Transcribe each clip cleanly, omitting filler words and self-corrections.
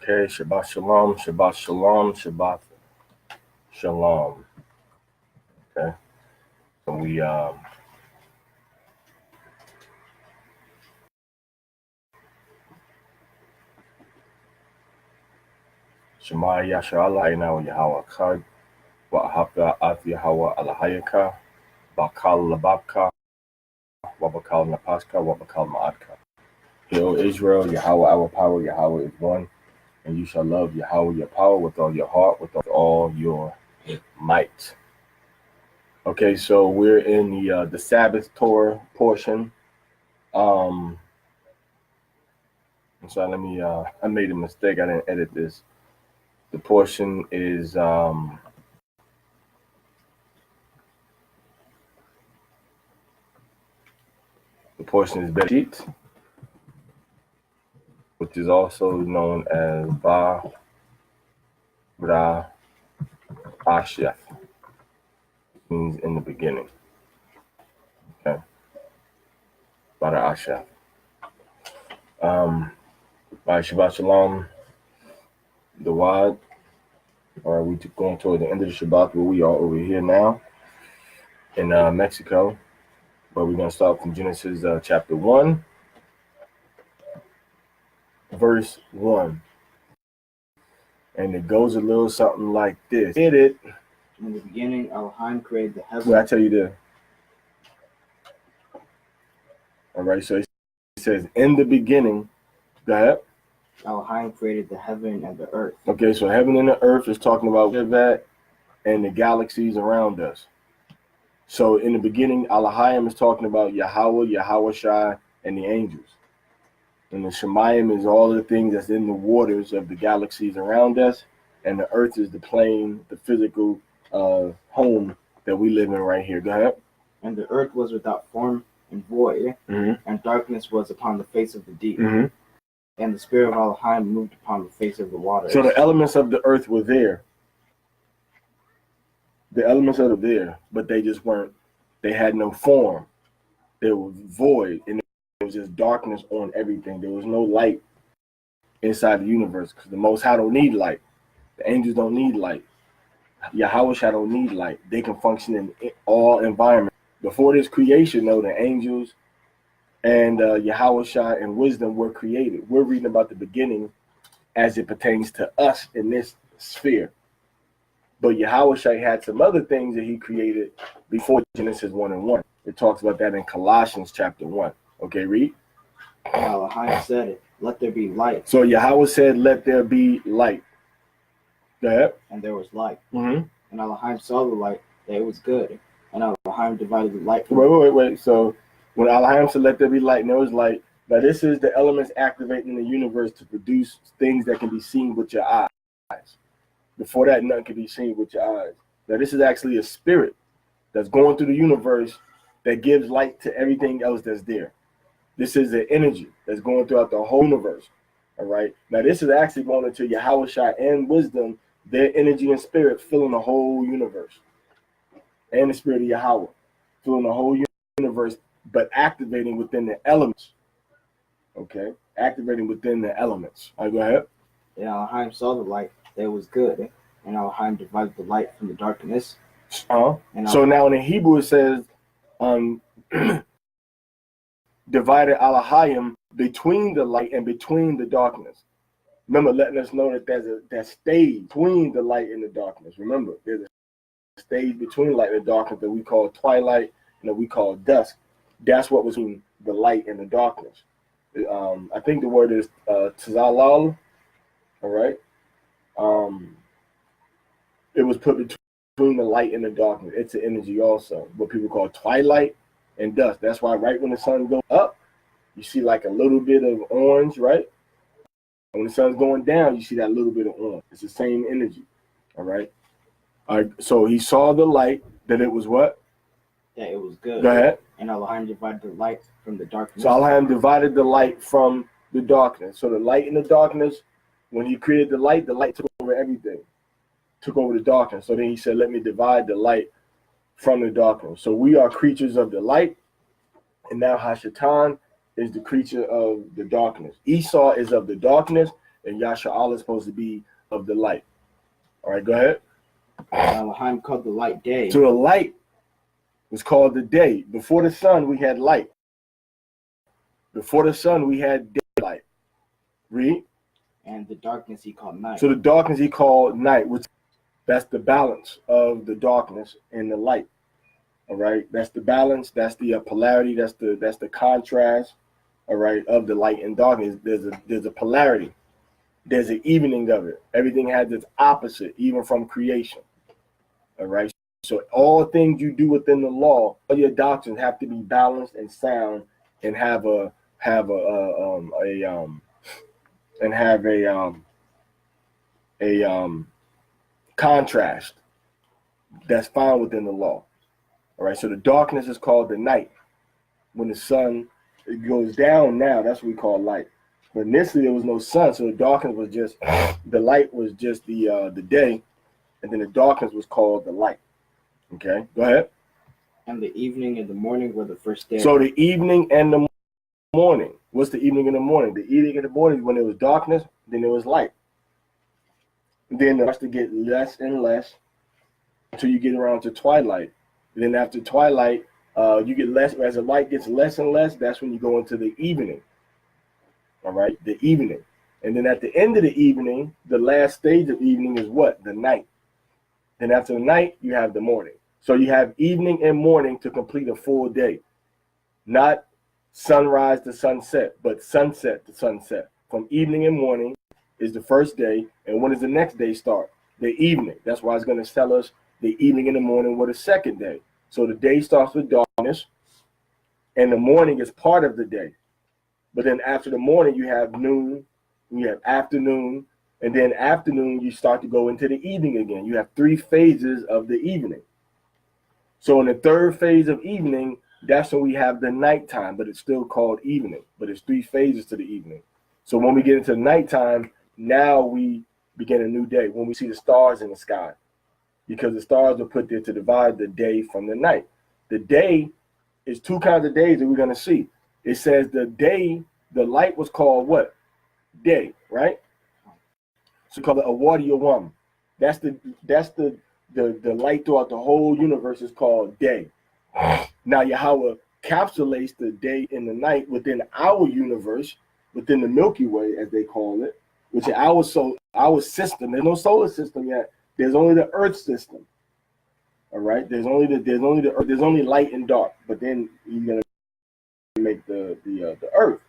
Okay, Shabbat Shalom, Shabbat Shalom, Shabbat Shalom. Okay, so we Shema Yasha Allah Ina Yahweh Kad wa Hafda At Yahweh Alahayaka Bakal Lababka wa Bakal Napaska wa Bakal Ma'adka. Hear, O Israel, Yahweh our power, Yahweh is one, and you shall love Yahweh your power with all your heart, with all your might. Okay, so we're in the Sabbath Torah portion. I'm sorry, let me I made a mistake. I didn't edit this. The portion is the portion is Bereshit, which is also known as Baraashyath, means in the beginning. Okay, Baraashyath. By Shabbat Shalom, the Wad. Or we going toward the end of the Shabbat, where we are over here now in Mexico, where we're going to start from Genesis chapter 1, verse 1. And it goes a little something like this. Hit it. In the beginning, Elohim created the heavens. Well, I tell you this. All right, so it says, in the beginning, go ahead. Elohim created the heaven and the earth. Okay, so heaven and the earth is talking about that and the galaxies around us. So in the beginning, Elohim is talking about Yahweh, Yahweh Shai, and the angels. And the Shemayim is all the things that's in the waters of the galaxies around us. And the earth is the plane, the physical home that we live in right here. Go ahead. And the earth was without form and void, and darkness was upon the face of the deep. And the spirit of Elohim moved upon the face of the waters. So the elements of the earth were there. The elements are there, but they just weren't, they had no form. They were void, and there was just darkness on everything. There was no light inside the universe, because the Most High don't need light. The angels don't need light. Yahweh Shai don't need light. They can function in all environments. Before this creation, though, the angels and Yahweh Shai and wisdom were created. We're reading about the beginning as it pertains to us in this sphere. But Yahweh Shai had some other things that he created before Genesis 1 and 1. It talks about that in Colossians chapter 1. Okay, read. Elohim said, let there be light. So Yahweh said, let there be light. Go ahead. And there was light. And Elohim saw the light, that it was good. And Elohim divided the light. Wait. So when Elohim said, let there be light, and there was light. Now this is the elements activating the universe to produce things that can be seen with your eyes. Before that, nothing can be seen with your eyes. Now this is actually a spirit that's going through the universe that gives light to everything else that's there. This is an energy that's going throughout the whole universe. All right. Now this is actually going into Yahweh Shai and wisdom, their energy and spirit filling the whole universe. And the spirit of Yahweh filling the whole universe, but activating within the elements. Okay. Activating within the elements. All right, go ahead. And Elohim saw the light, that it was good. And Elohim divided the light from the darkness. So now in the Hebrew it says, divided Elohim between the light and between the darkness. Remember, letting us know that there's that stage between the light and the darkness. Remember, there's a stage between light and darkness that we call twilight and that we call dusk. That's what was between the light and the darkness. I think the word is tzalal. All right. It was put between the light and the darkness. It's an energy also, what people call twilight and dusk. That's why right when the sun goes up, you see like a little bit of orange, right? And when the sun's going down, you see that little bit of orange. It's the same energy. All right. All right. So he saw the light, that it was what? That it was good. Go ahead. And Elohim divided the light from the darkness. So Elohim divided the light from the darkness. So the light and the darkness, when he created the light took over everything. Took over the darkness. So then he said, let me divide the light from the darkness. So we are creatures of the light, and now Hashatan is the creature of the darkness. Esau is of the darkness, and Yasha'Allah is supposed to be of the light. All right, go ahead. Elohim called the light day. So the light was called the day. Before the sun, we had light. Before the sun, we had daylight. Read. And the darkness he called night. So the darkness he called night, which that's the balance of the darkness and the light. All right, that's the balance. That's the polarity. That's the contrast. All right, of the light and darkness. There's a polarity. There's an evening of it. Everything has its opposite, even from creation. All right. So all things you do within the law, all your doctrines have to be balanced and sound, and have a contrast that's found within the law. All right. So the darkness is called the night. When the sun goes down now, that's what we call light. But initially there was no sun, so the darkness was just the light was just the day, and then the darkness was called the light. Okay, go ahead. And the evening and the morning were the first day. So the evening and the morning. What's the evening and the morning? The evening and the morning is when there was darkness, then there was light. Then it starts to get less and less until you get around to twilight. And then after twilight, you get less. As the light gets less and less, that's when you go into the evening. All right, the evening. And then at the end of the evening, the last stage of evening is what? The night. Then after the night, you have the morning. So you have evening and morning to complete a full day. Not sunrise to sunset, but sunset to sunset. From evening and morning is the first day. And when does the next day start? The evening. That's why it's going to tell us the evening and the morning were the second day. So the day starts with darkness, and the morning is part of the day. But then after the morning, you have noon, you have afternoon, and then afternoon, you start to go into the evening again. You have 3 phases of the evening. So in the third phase of evening, that's when we have the nighttime, but it's still called evening. But it's 3 phases to the evening. So when we get into nighttime, now we begin a new day, when we see the stars in the sky. Because the stars are put there to divide the day from the night. The day is 2 kinds of days that we're going to see. It says the day, the light was called what? Day, right? So called it a Wadiyawam. That's the light throughout the whole universe is called day. Now Yahweh encapsulates the day and the night within our universe, within the Milky Way, as they call it, which is our system. There's no solar system yet. There's only the Earth system. All right. There's only light and dark. But then you're gonna make the Earth.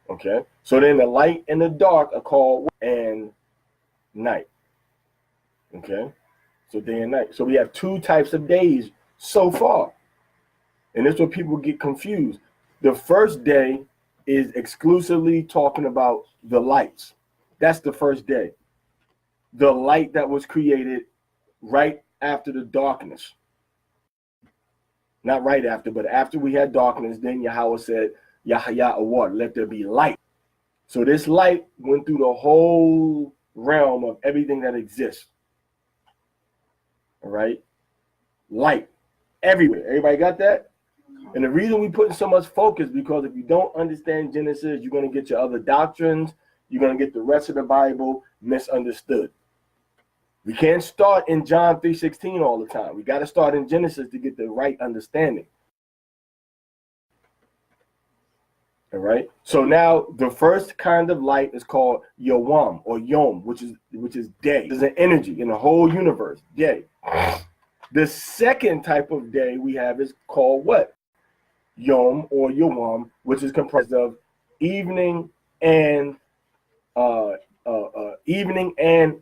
Okay. So then the light and the dark are called and night. Okay. So day and night. So we have 2 types of days so far, and that's where people get confused. The first day is exclusively talking about the lights. That's the first day. The light that was created right after the darkness. Not right after, but after we had darkness, then Yahweh said, Yahya award, let there be light. So this light went through the whole realm of everything that exists. All right? Light everywhere. Everybody got that? And the reason we put so much focus, because if you don't understand Genesis, you're going to get your other doctrines. You're going to get the rest of the Bible misunderstood. We can't start in John 3:16 all the time. We got to start in Genesis to get the right understanding. All right. So now the first kind of light is called Yawam or Yom, which is day. There's an energy in the whole universe, day. The second type of day we have is called what? Yom or Yawam, which is comprised of evening and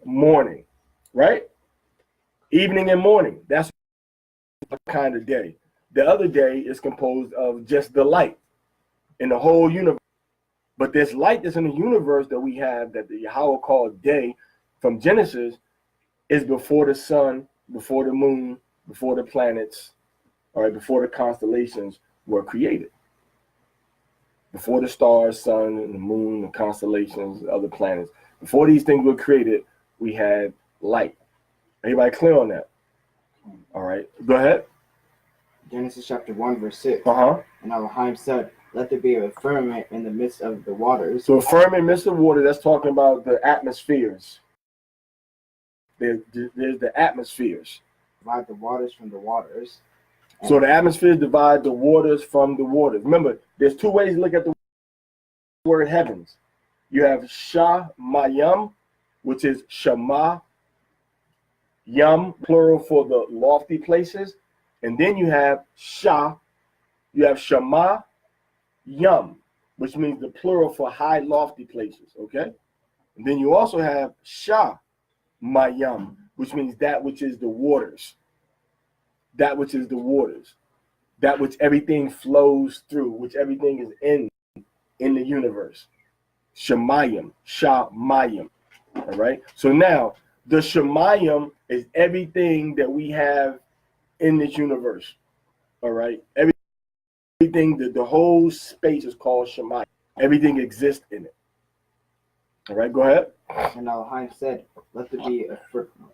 morning, right? Evening and morning. That's the kind of day. The other day is composed of just the light in the whole universe. But this light that's in the universe that we have, that the Yahweh called day from Genesis, is before the sun, before the moon, before the planets, all right, before the constellations were created. Before the stars, sun, and the moon, the constellations, other planets. Before these things were created, we had light. Everybody clear on that? All right. Go ahead. Genesis chapter 1, verse 6. Uh-huh. And Elohim said, let there be a firmament in the midst of the waters. So a firmament in the midst of water, that's talking about the atmospheres. There's the atmospheres. Divide the waters from the waters. So the atmospheres divide the waters from the waters. Remember, there's two ways to look at the word heavens. You have Shamayam, which is Shema, Yam, plural for the lofty places. And then you have Shema, Yam, which means the plural for high, lofty places, okay? And then you also have Shamayam, which means that which is the waters. That which is the waters. That which everything flows through, which everything is in the universe. Shemayim. All right? So now, the Shemayim is everything that we have in this universe. All right? Everything, the whole space is called Shemayim. Everything exists in it. All right, go ahead. And Elohim said, let there be a firmament.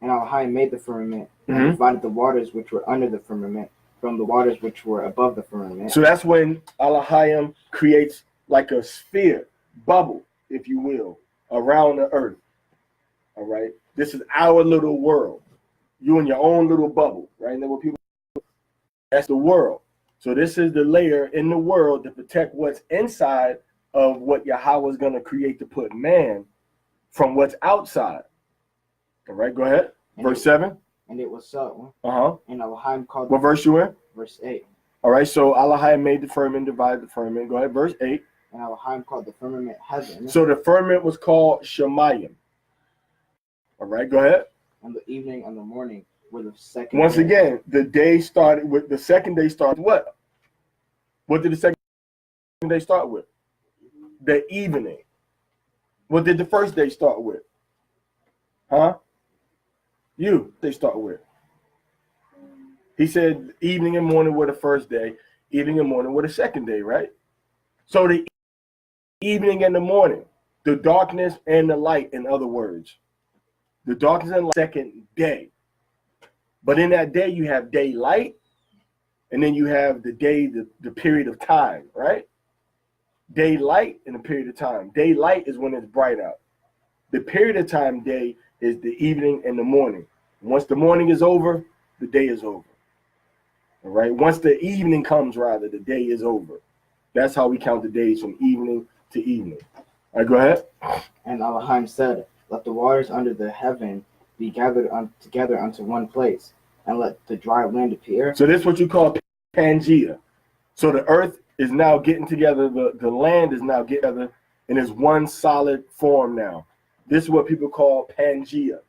And Elohim made the firmament and divided the waters which were under the firmament from the waters which were above the firmament. So that's when Elohim creates like a sphere, bubble, if you will, around the earth. All right? This is our little world. You in your own little bubble, right? And then what people, that's the world. So this is the layer in the world to protect what's inside of what Yahweh is going to create to put man from what's outside. All right, go ahead. Verse 7. And it was so. Uh-huh. And Elohim called. What verse you in? Verse 8. All right, so Elohim made the firmament, divided the firmament. Go ahead, verse 8. And Elohim called the firmament heaven. So the firmament was called Shemayim. All right, go ahead. And the evening and the morning were the second Once day. again, the day started with, the second day started what? What did the second day start with? The evening. What did the first day start with? Huh? They start with. He said evening and morning were the first day, evening and morning were the second day, right? So the evening and the morning, the darkness and the light, in other words. The darkness and light, second day. But in that day, you have daylight, and then you have the day, the period of time, right? Daylight and a period of time. Daylight is when it's bright out. The period of time, day, is the evening and the morning. Once the morning is over, the day is over. All right? Once the evening comes, rather, the day is over. That's how we count the days, from evening to evening. All right, go ahead. And Elohim said, let the waters under the heaven be gathered together unto one place, and let the dry land appear. So this is what you call Pangea. So the earth is now getting together, the land is now getting together, and is one solid form now. This is what people call Pangea.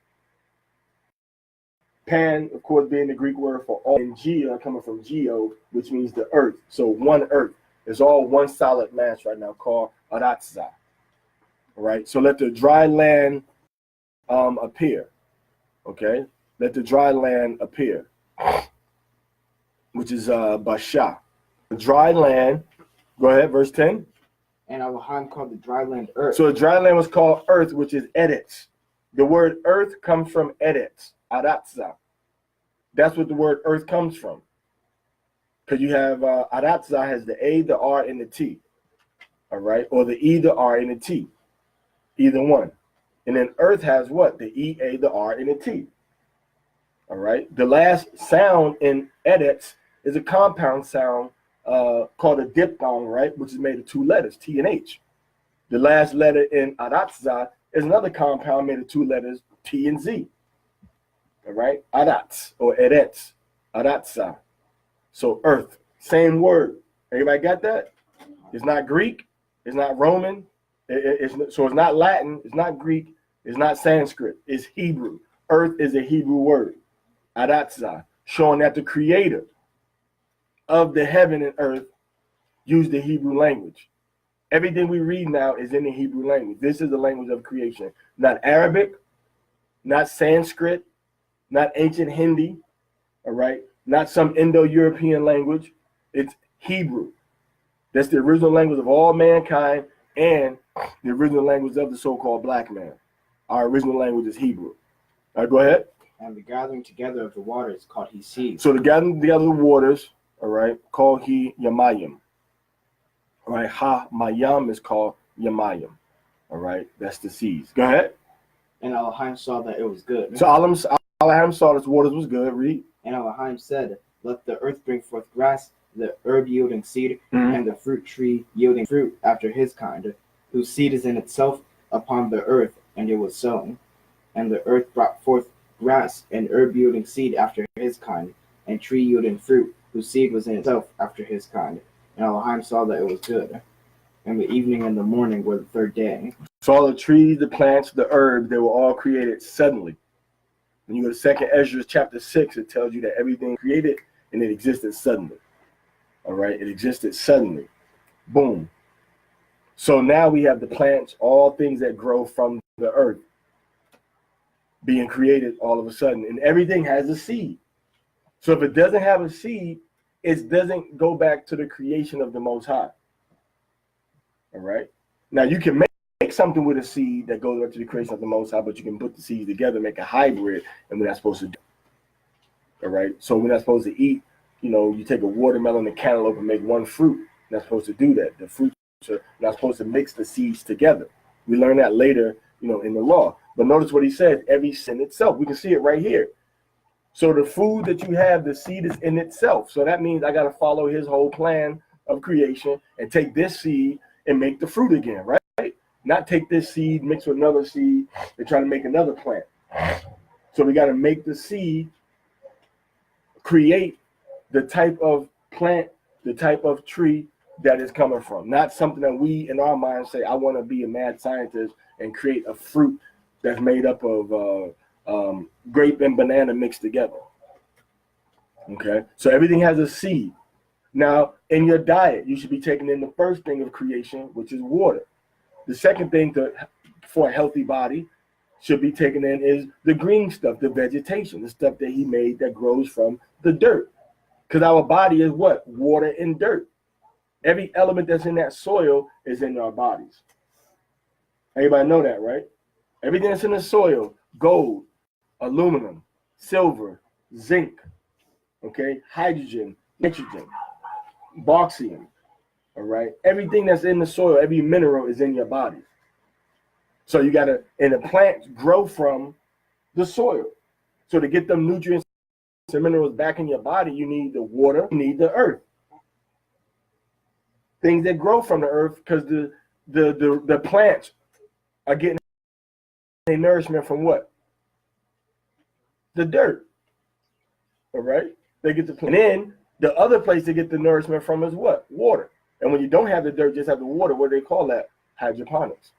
Pan, of course, being the Greek word for all, and Gea coming from geo, which means the earth. So one earth. It's all one solid mass right now called Aratzah. All right. So let the dry land appear. Okay. Let the dry land appear, which is Basha. The dry land. Go ahead, verse 10. And Elohim called the dry land earth. So the dry land was called earth, which is Eretz. The word earth comes from Eretz, Aratzah. That's what the word earth comes from. Because you have Aratzah has the A, the R, and the T. All right? Or the E, the R, and the T. Either one. And then earth has what? The E, A, the R, and the T. All right? The last sound in Eretz is a compound sound called a diphthong, right? Which is made of two letters, T and H. The last letter in Aratzah is another compound made of two letters, T and Z. All right? Aratz or Eretz. Aratzah. So earth. Same word. Everybody got that? It's not Greek. It's not Roman. So it's not Latin. It's not Greek. It's not Sanskrit. It's Hebrew. Earth is a Hebrew word. Aratzah. Showing that the creator of the heaven and earth used the Hebrew language. Everything we read now is in the Hebrew language. This is the language of creation. Not Arabic, not Sanskrit, not ancient Hindi, all right? Not some Indo-European language. It's Hebrew. That's the original language of all mankind and the original language of the so-called black man. Our original language is Hebrew. All right, go ahead. And the gathering together of the waters called he seas. So the gathering together of the waters, all right, called he Yamayim. All right, Ha Mayam is called Yamayim. All right, that's the seas. Go ahead. And Elohim saw that it was good. So Elohim saw that the waters was good. Read. And Elohim said, let the earth bring forth grass, the herb yielding seed, and the fruit tree yielding fruit after his kind, whose seed is in itself upon the earth, and it was sown. And the earth brought forth grass and herb yielding seed after his kind, and tree yielding fruit, whose seed was in itself after his kind. And Elohim saw that it was good. And the evening and the morning were the third day. So all the trees, the plants, the herbs, they were all created suddenly. When you go to 2nd Ezra chapter 6, it tells you that everything created and it existed suddenly. All right, it existed suddenly. Boom. So now we have the plants, all things that grow from the earth being created all of a sudden. And everything has a seed. So if it doesn't have a seed, it doesn't go back to the creation of the Most High. All right. Now you can make something with a seed that goes back to the creation of the Most High, but you can put the seeds together, make a hybrid, and we're not supposed to do it. All right. So we're not supposed to eat, you take a watermelon and cantaloupe and make one fruit. You're not supposed to do that. The fruits are not supposed to mix the seeds together. We learn that later, in the law. But notice what he says, every sin itself. We can see it right here. So the food that you have, the seed is in itself. So that means I got to follow his whole plan of creation and take this seed and make the fruit again, right? Not take this seed, mix with another seed, and try to make another plant. So we got to make the seed, create the type of plant, the type of tree that is coming from. Not something that we in our mind say, I want to be a mad scientist and create a fruit that's made up of grape and banana mixed together. Okay, so everything has a seed. Now, in your diet, you should be taking in the first thing of creation, which is water. The second thing for a healthy body should be taken in is the green stuff, the vegetation, the stuff that he made that grows from the dirt. Because our body is what? Water and dirt. Every element that's in that soil is in our bodies. Everybody know that, right? Everything that's in the soil, gold, aluminum, silver, zinc, okay, hydrogen, nitrogen, bauxite, all right? Everything that's in the soil, every mineral is in your body. So you got to, and the plants grow from the soil. So to get them nutrients and minerals back in your body, you need the water, you need the earth. Things that grow from the earth, because the plants are getting their nourishment from what? The dirt. All right? They get the plant. And then the other place to get the nourishment from is what? Water. And when you don't have the dirt, just have the water, what do they call that? Hydroponics.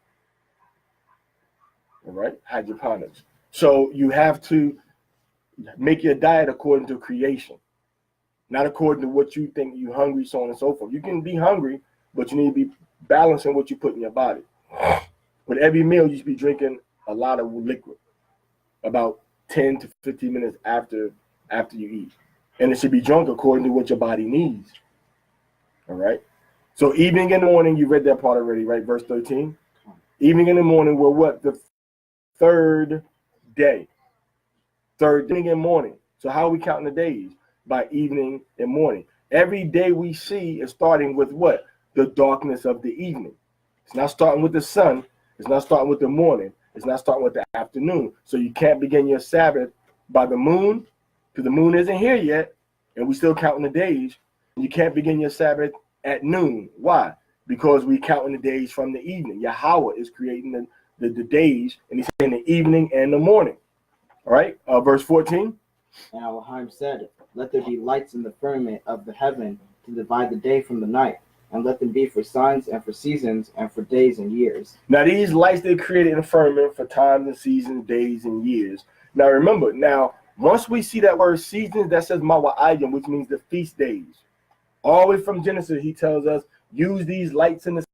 All right? Hydroponics. So you have to make your diet according to creation, not according to what you think you're hungry, so on and so forth. You can be hungry, but you need to be balancing what you put in your body. With every meal, you should be drinking a lot of liquid, about 10 to 15 minutes after you eat. And it should be drunk according to what your body needs. All right? So evening and morning, you read that part already, right? Verse 13. Evening and the morning were what? The third day. Third evening and morning. So how are we counting the days? By evening and morning. Every day we see is starting with what? The darkness of the evening. It's not starting with the sun. It's not starting with the morning. It's not starting with the afternoon. So you can't begin your Sabbath by the moon, because the moon isn't here yet, and we still counting the days. You can't begin your Sabbath at noon. Why? Because we counting the days from the evening. Yahweh is creating the days, and he's saying the evening and the morning. All right, verse 14. And Elohim said, let there be lights in the firmament of the heaven to divide the day from the night, and let them be for signs and for seasons and for days and years. Now these lights they created in the firmament for times and seasons, days and years. Now remember, once we see that word seasons, that says Mawa'ayim, which means the feast days. All the way from Genesis, he tells us, use these lights in the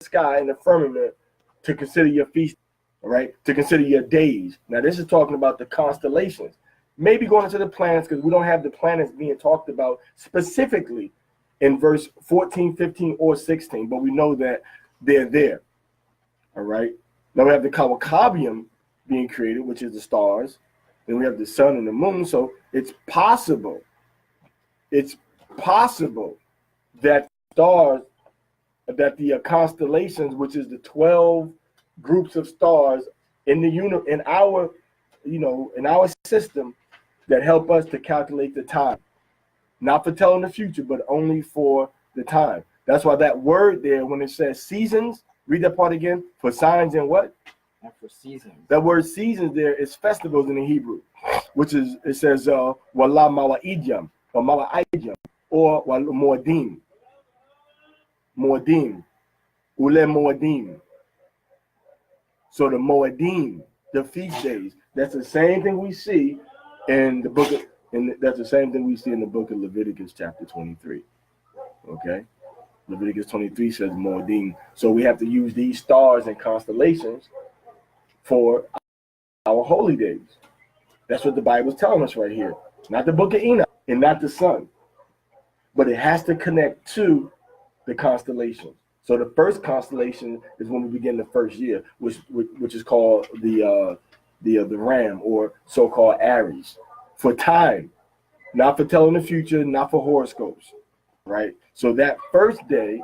sky, in the firmament, to consider your feast, all right? To consider your days. Now this is talking about the constellations. Maybe going into the planets, because we don't have the planets being talked about specifically in verse 14, 15, or 16, but we know that they're there, all right? Now we have the Kawakabium being created, which is the stars. Then we have the sun and the moon, so it's possible that stars that the constellations, which is the 12 groups of stars in the in our, in our system, that help us to calculate the time, not for telling the future, but only for the time. That's why that word there, when it says seasons, read that part again. For signs and what? And for seasons. That word seasons there is festivals in the Hebrew, which is, it says wala mawa'idiyam or mawa'idiyam or muadim. Muadim. Ule muadim. So the Moedim, the feast days, that's the same thing we see in the book of, that's the same thing we see in the book of Leviticus chapter 23. Okay? Leviticus 23 says Moedim. So we have to use these stars and constellations for our holy days. That's what the Bible's telling us right here. Not the book of Enoch and not the sun. But it has to connect to the constellations. So the first constellation is when we begin the first year, which is called the Ram, or so-called Aries, for time, not for telling the future, not for horoscopes, right? So that first day,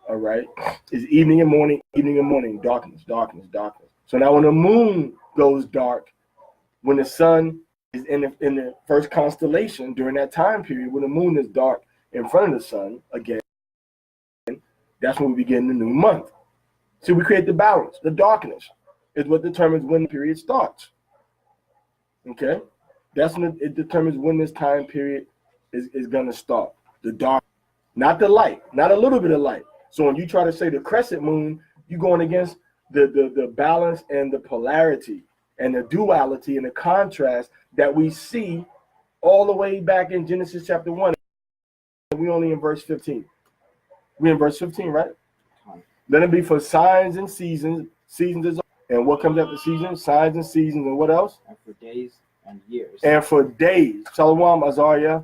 all right, is evening and morning, darkness. So now when the moon goes dark, when the sun is in the first constellation during that time period, when the moon is dark in front of the sun again, that's when we begin the new month. So we create the balance. The darkness is what determines when the period starts. Okay? That's when it determines when this time period is going to start. The dark, not the light, not a little bit of light. So when you try to say the crescent moon, you're going against the balance and the polarity and the duality and the contrast that we see all the way back in Genesis chapter 1. We only in verse 15. We in verse 15, right? Let it be for signs and seasons. Seasons is, and what comes after seasons? Signs and seasons, and what else? And for days and years. And for days. Shalom, Azariah.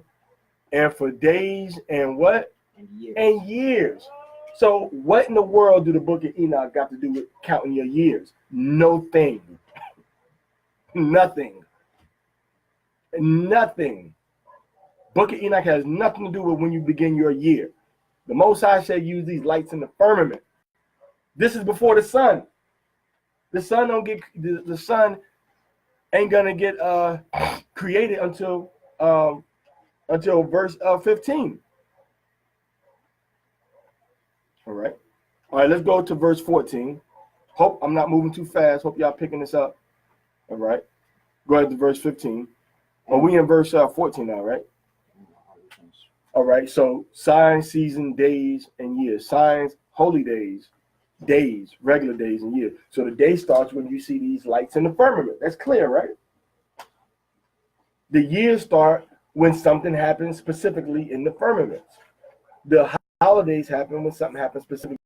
And for days and what? And years. And years. So what in the world do the book of Enoch got to do with counting your years? No thing. Nothing. Nothing. Book of Enoch has nothing to do with when you begin your year. The Most High said use these lights in the firmament. This is before the sun. The sun don't get the sun ain't gonna get created until verse 15. All right, let's go to verse 14. Hope I'm not moving too fast. Hope y'all picking this up. All right, go ahead to verse 15. Are we in verse 14 now, right? All right, so signs, season, days, and years. Signs, holy days, regular days, and years. So the day starts when you see these lights in the firmament. That's clear, right? The years start when something happens specifically in the firmament. The holidays happen when something happens specifically